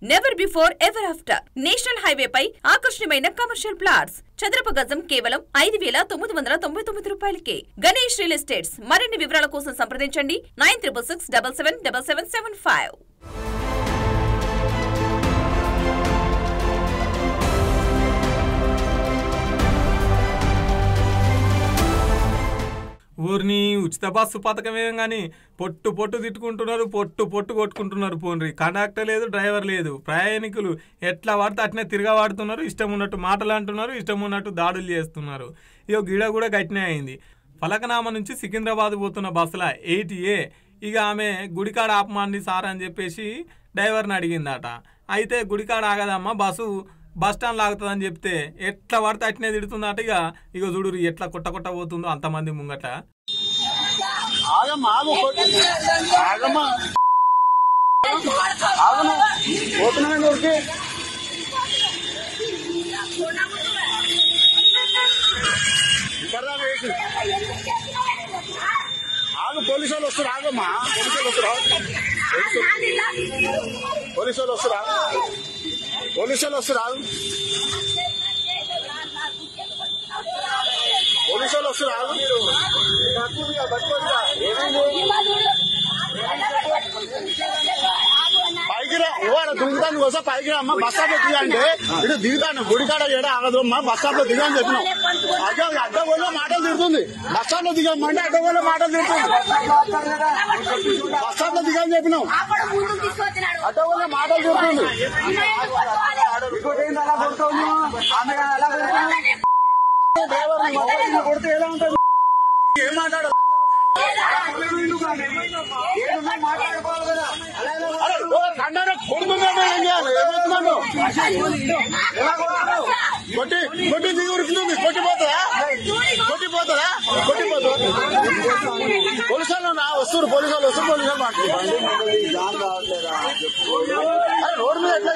Never before ever after national highway పై ఆకర్షణీయమైన commercial plots చదరపు గజం కేవలం 5,999 రూపాయలకే. Ganesh real estates. మరిన్ని వివరాల కోసం సంప్రదించండి 9667777775. ఊరిని ఉచిత బస్సు పథకమే కానీ పొట్టు తిట్టుకుంటున్నారు, పొట్టు కొట్టుకుంటున్నారు. పోన్రి కండక్టర్ లేదు, డ్రైవర్ లేదు, ప్రయాణికులు ఎట్లా పడితే అట్నే తిరగబడుతున్నారు, ఇష్టం ఉన్నట్టు మాటలు అంటున్నారు, ఇష్టం ఉన్నట్టు దాడులు చేస్తున్నారు. ఇక గిడ కూడా గట్టినే అయింది. ఫలకనామా నుంచి సికింద్రాబాద్ పోతున్న బస్సుల 8A ఇక ఆమె గుడికాడ ఆపమండి సార్ అని చెప్పేసి డ్రైవర్ని అడిగిందట. అయితే గుడికాడ ఆగదమ్మా, బస్ స్టాండ్ లాగుతుందని చెప్తే ఎట్లా పడితే అట్నే తిడుతుందట. ఇక చూడు ఎట్లా కొట్ట పోతుందో అంతమంది ముంగట. పోలీసు వాళ్ళు వస్తారు, ఆగమ్మా. పోలీసు వాళ్ళు వస్తారు, పోలీసు వాళ్ళు వస్తారు, ఆగు. పోలీసు వాళ్ళు వస్తారు, ఆగు. పైకి రా, దిగుతాను కోసం పైకి రా అమ్మా. బస్ స్టాప్ లో దిగా అంటే ఇటు దిగుతాను, గుడికాడ ఏడా ఆగదు అమ్మా. బస్ స్టాప్ లో దిగా అని చెప్పినాం. అడ్డగోళ్ళ మాటలు తిడుతుంది. బస్ స్టాప్ లో దిగమ్మంటే అడ్డగోళ్ళ మాటలు తిడుతుంది. బస్ స్టాప్ లో దిగా అని చెప్పినాం, అడ్డగోళ్ళ మాటలు తిడుతుంది. డ్రైవర్ కొడితే ఎలా ఉంటుంది? ఏం మాట్లాడదు. కొట్టి దిగి ఉరుకుతుంది, కొట్టిపోతుందా? పోలీసు వాళ్ళు వస్తారు, పోలీసు వాళ్ళు మాట్లాడుతున్నారు. రోడ్డు మీద ఎట్లా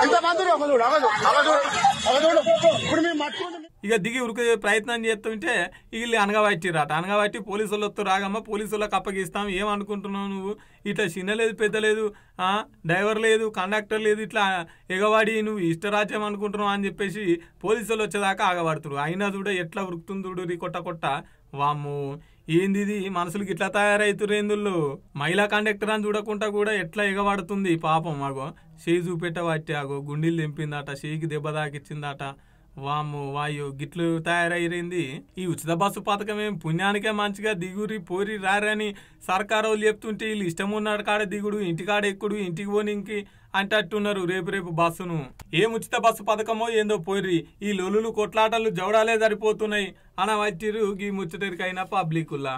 ఇంతమంది ఇప్పుడు మేము మట్టుకుంటాం. ఇక దిగి ఉరికే ప్రయత్నం చేస్తుంటే వీళ్ళు అనగబట్టిరట. అనగబట్టి పోలీసు వాళ్ళు వస్తారు, రాగమ్మ పోలీసు వాళ్ళకి అప్పగిస్తాం, ఏమనుకుంటున్నావు నువ్వు? ఇట్లా చిన్న లేదు, పెద్ద లేదు, డ్రైవర్ లేదు, కండక్టర్ లేదు, ఇట్లా ఎగవాడి నువ్వు ఇష్టరాజ్యం అనుకుంటున్నావు అని చెప్పేసి పోలీసు వాళ్ళు వచ్చేదాకా ఆగబడుతురు. అయినా చూడ ఎట్లా ఉరుకుతుంది చూడు కొట్ట. వామ్ము ఏంది ఇది, మనుషులకి ఇట్లా తయారైతురేందుల్లో. మహిళా కండక్టర్ అని చూడకుండా కూడా ఎట్లా ఎగబడుతుంది పాపం. ఆగో చేయి చూపెట్టబట్టి ఆగో గుండీలు తెంపిందట, చేయికి దెబ్బ దాకిచ్చిందట. వాము వాయు గిట్లు తయారైంది. ఈ ఉచిత బస్సు పథకం ఏం పుణ్యానికే మంచిగా దిగురి పోరి రారని సర్కారు వాళ్ళు చెప్తుంటే వీళ్ళు ఇష్టం ఉన్నాడు కాడ దిగుడు, ఇంటికాడ ఎక్కుడు, ఇంటికి పోనీకి అంటట్టున్నారు రేపు బస్సును. ఏం ఉచిత బస్సు పథకమో ఏందో పోయిర్రి. ఈ లొల్లులు కొట్లాటలు జవడాలే సరిపోతున్నాయి అన వచ్చిరు ఈ ముచ్చటరికైనా పబ్లికుల్లా.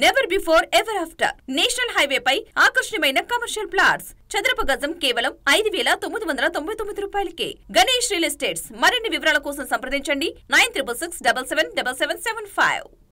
Never before ever after national highway పై ఆకర్షణీయమైన కమర్షియల్ ప్లాట్స్ చదరపు గజం కేవలం 5,999 రూపాయలకే. Ganesh real estates. మరిన్ని వివరాల కోసం సంప్రదించండి 9667777775.